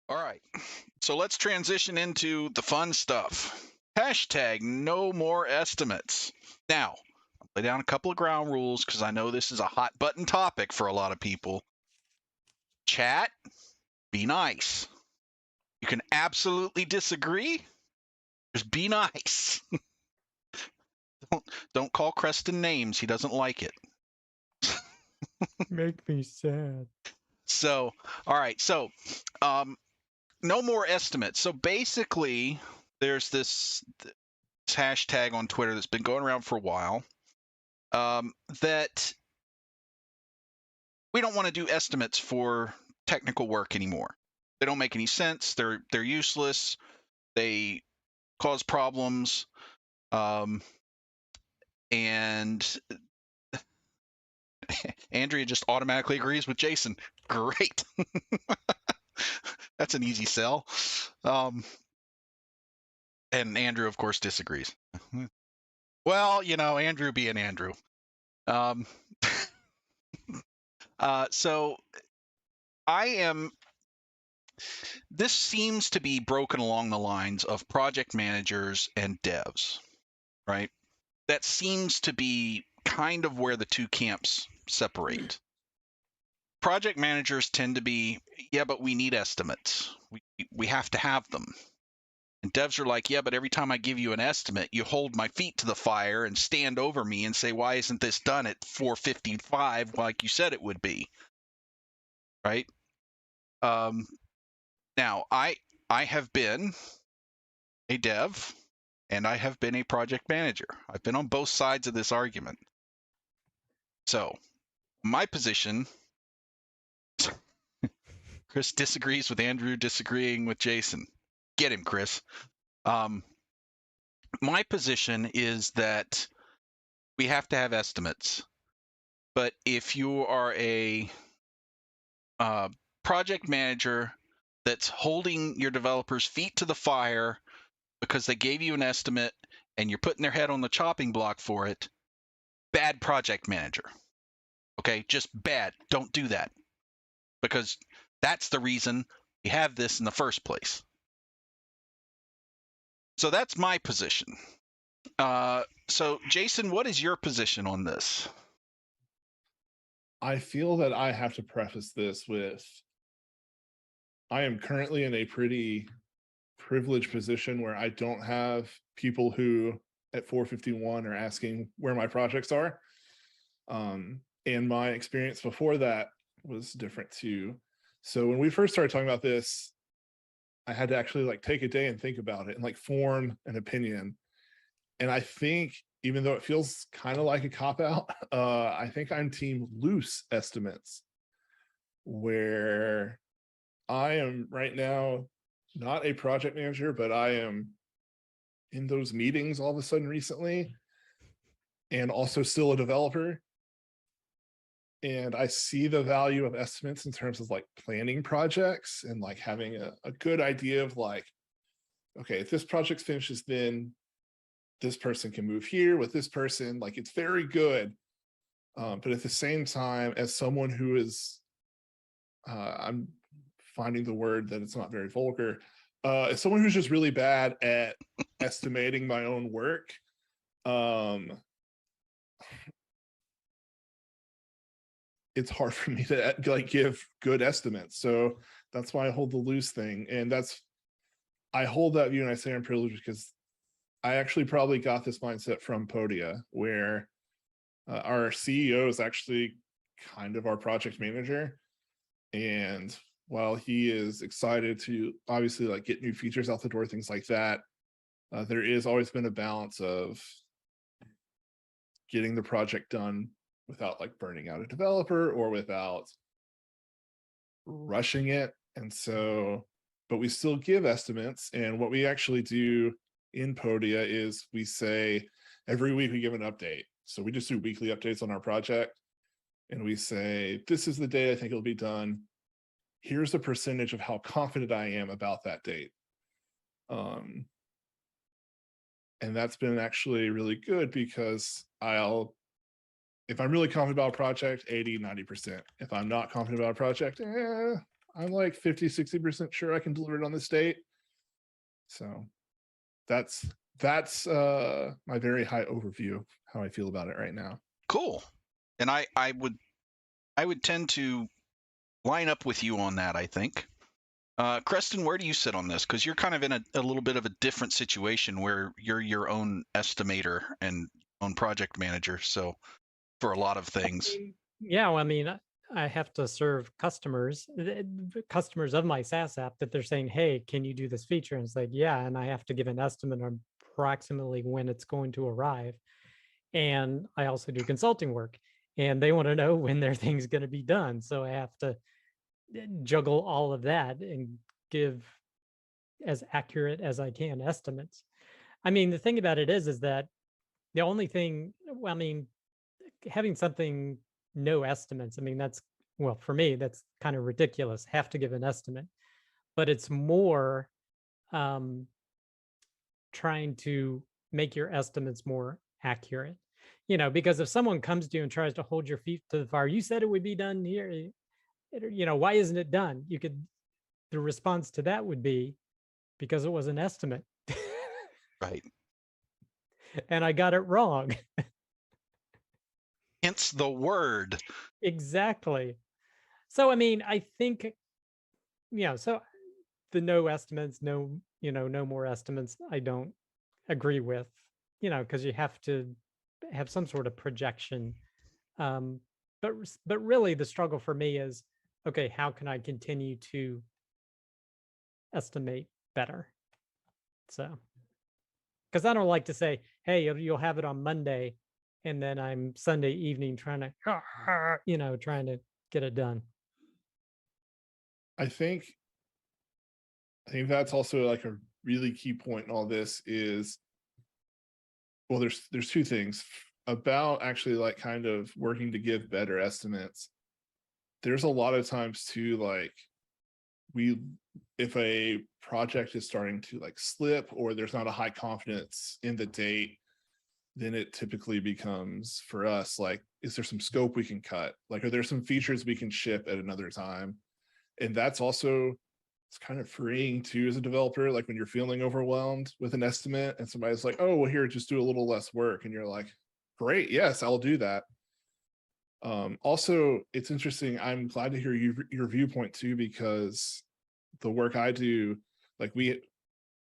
All right. So let's transition into the fun stuff. Hashtag no more estimates. Now, I'll lay down a couple of ground rules because I know this is a hot button topic for a lot of people. Chat, be nice. You can absolutely disagree. Just be nice. Don't call Creston names. He doesn't like it. Make me sad. So, all right. So, no more estimates. So basically, there's this hashtag on Twitter that's been going around for a while, that we don't want to do estimates for technical work anymore. They don't make any sense. They're useless. They cause problems. And Andrea just automatically agrees with Jason. Great. That's an easy sell. And Andrew, of course, disagrees. Well, Andrew being Andrew. So this seems to be broken along the lines of project managers and devs, right? That seems to be kind of where the two camps separate. Project managers tend to be, yeah, but we need estimates. We have to have them. And devs are like, yeah, but every time I give you an estimate, you hold my feet to the fire and stand over me and say, why isn't this done at 4:55 like you said it would be? Right? Now, I have been a dev and I have been a project manager. I've been on both sides of this argument. So, my position, Chris disagrees with Andrew, disagreeing with Jason. Get him, Chris. My position is that we have to have estimates. But if you are a project manager that's holding your developers' feet to the fire because they gave you an estimate and you're putting their head on the chopping block for it, bad project manager. Okay, just bad. Don't do that, because that's the reason we have this in the first place. So that's my position. So Jason, what is your position on this? I feel that I have to preface this with, I am currently in a pretty privileged position where I don't have people who at 451 are asking where my projects are. And my experience before that was different too. So when we first started talking about this, I had to actually like take a day and think about it and like form an opinion. And I think, even though it feels kind of like a cop-out, I think I'm team loose estimates, where I am right now not a project manager, but I am in those meetings all of a sudden recently, and also still a developer. And I see the value of estimates in terms of like planning projects and like having a good idea of like, okay, if this project finishes, then this person can move here with this person. Like, it's very good. But at the same time, as someone who is, I'm finding the word that it's not very vulgar, as someone who's just really bad at estimating my own work, it's hard for me to like give good estimates. So that's why I hold the loose thing. And I hold that view, and I say I'm privileged because I actually probably got this mindset from Podia, where our CEO is actually kind of our project manager. And while he is excited to obviously like get new features out the door, things like that, there is always been a balance of getting the project done without like burning out a developer or without rushing it. And so, but we still give estimates. And what we actually do in Podia is we say every week we give an update. So we just do weekly updates on our project, and we say, this is the day I think it'll be done. Here's the percentage of how confident I am about that date. And that's been actually really good, because if I'm really confident about a project, 80, 90%. If I'm not confident about a project, I'm like 50, 60% sure I can deliver it on this date. So that's my very high overview of how I feel about it right now. Cool. And I would tend to line up with you on that, I think. Creston, where do you sit on this? Because you're kind of in a little bit of a different situation where you're your own estimator and own project manager. So for a lot of things. Yeah, well, I mean, I have to serve customers, customers of my SaaS app that they're saying, hey, can you do this feature? And it's like, yeah, and I have to give an estimate on approximately when it's going to arrive. And I also do consulting work, and they want to know when their thing's going to be done. So I have to juggle all of that and give as accurate as I can estimates. I mean, the thing about it is that the only thing, well, I mean, having something no estimates, I mean, that's, well, for me, that's kind of ridiculous, have to give an estimate. But it's more trying to make your estimates more accurate. You know, because if someone comes to you and tries to hold your feet to the fire, you said it would be done here, you know, why isn't it done? You could, the response to that would be, because it was an estimate. Right. And I got it wrong. Hence the word. Exactly. So, I mean, I think, you know, so the no estimates, no, you know, no more estimates, I don't agree with, you know, because you have to have some sort of projection. But really the struggle for me is, okay, how can I continue to estimate better? So, because I don't like to say, hey, you'll have it on Monday, and then I'm Sunday evening trying to, you know, trying to get it done. I think that's also like a really key point in all this is, well, there's two things about actually like kind of working to give better estimates. There's a lot of times too, like if a project is starting to like slip or there's not a high confidence in the date, then it typically becomes for us like, is there some scope we can cut? Like, are there some features we can ship at another time? And that's also, it's kind of freeing too as a developer, like when you're feeling overwhelmed with an estimate and somebody's like, oh, well, here, just do a little less work, and you're like, great, yes, I'll do that. Also, it's interesting, I'm glad to hear your viewpoint too, because the work I do, like we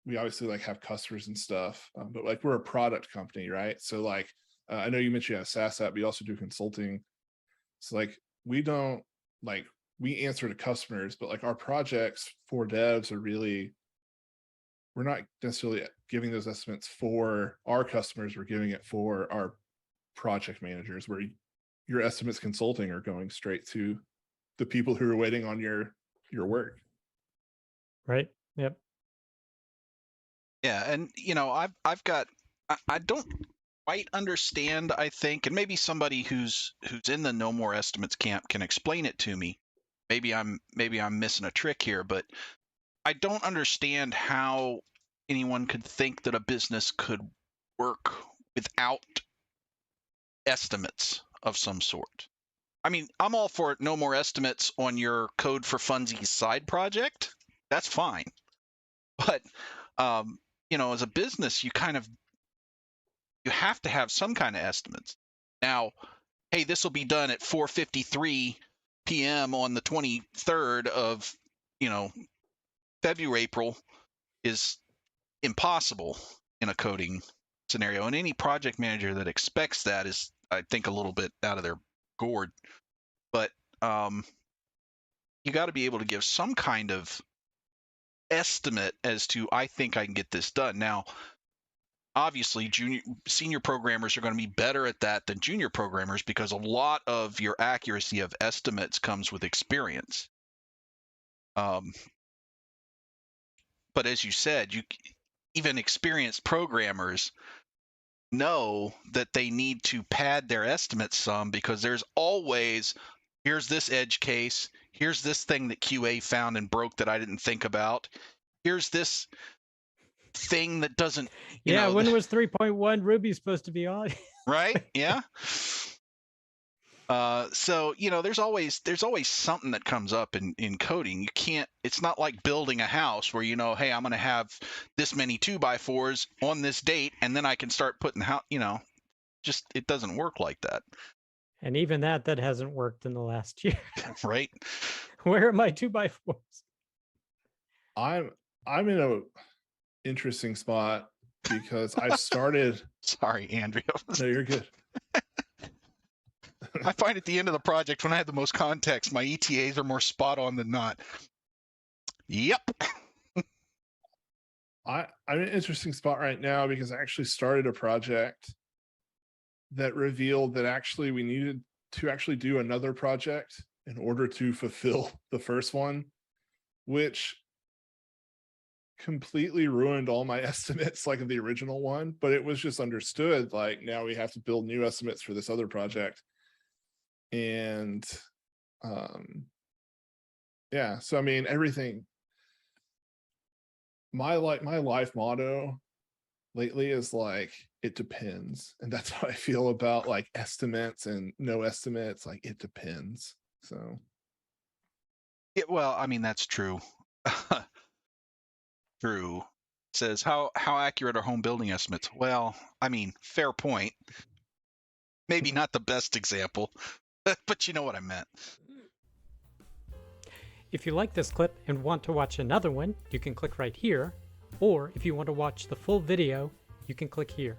obviously like have customers and stuff, but like we're a product company, right? So like I know you mentioned you have a SaaS app, but you also do consulting. So like we don't, like we answer to customers, but like our projects for devs are really, we're not necessarily giving those estimates for our customers, we're giving it for our project managers, where your estimates consulting are going straight to the people who are waiting on your work. Right. Yep. Yeah, and you know, I've got I don't quite understand, I think, and maybe somebody who's in the no more estimates camp can explain it to me. Maybe I'm missing a trick here, but I don't understand how anyone could think that a business could work without estimates of some sort. I mean, I'm all for no more estimates on your Code for Funsies side project. That's fine. But you know, as a business, you have to have some kind of estimates. Now, hey, this will be done at 4:53 p.m. on the 23rd of, you know, February, April is impossible in a coding scenario. And any project manager that expects that is, I think, a little bit out of their gourd. But you got to be able to give some kind of estimate as to, I think I can get this done. Now, obviously, senior programmers are going to be better at that than junior programmers, because a lot of your accuracy of estimates comes with experience. But as you said, even experienced programmers know that they need to pad their estimates some, because there's always, here's this edge case, here's this thing that QA found and broke that I didn't think about, here's this thing that doesn't, you know, when was 3.1 Ruby supposed to be on? right? Yeah. So there's always something that comes up in coding. You can't. It's not like building a house where hey, I'm going to have this many 2x4s on this date, and then I can start putting just it doesn't work like that. And even that hasn't worked in the last year. Right? Where are my 2x4s? I'm in a interesting spot because I started. Sorry, Andrea. No, you're good. I find at the end of the project, when I have the most context, my ETAs are more spot on than not. Yep. I'm in an interesting spot right now because I actually started a project that revealed that actually we needed to actually do another project in order to fulfill the first one, which completely ruined all my estimates like of the original one. But it was just understood, like, now we have to build new estimates for this other project. And yeah, so I mean, everything, my life motto lately is like, it depends. And that's how I feel about like estimates and no estimates. Like, it depends. So Well, I mean, that's true. True. Says how accurate are home building estimates? Well, I mean, fair point. Maybe not the best example, but you know what I meant. If you like this clip and want to watch another one, you can click right here. Or if you want to watch the full video, you can click here.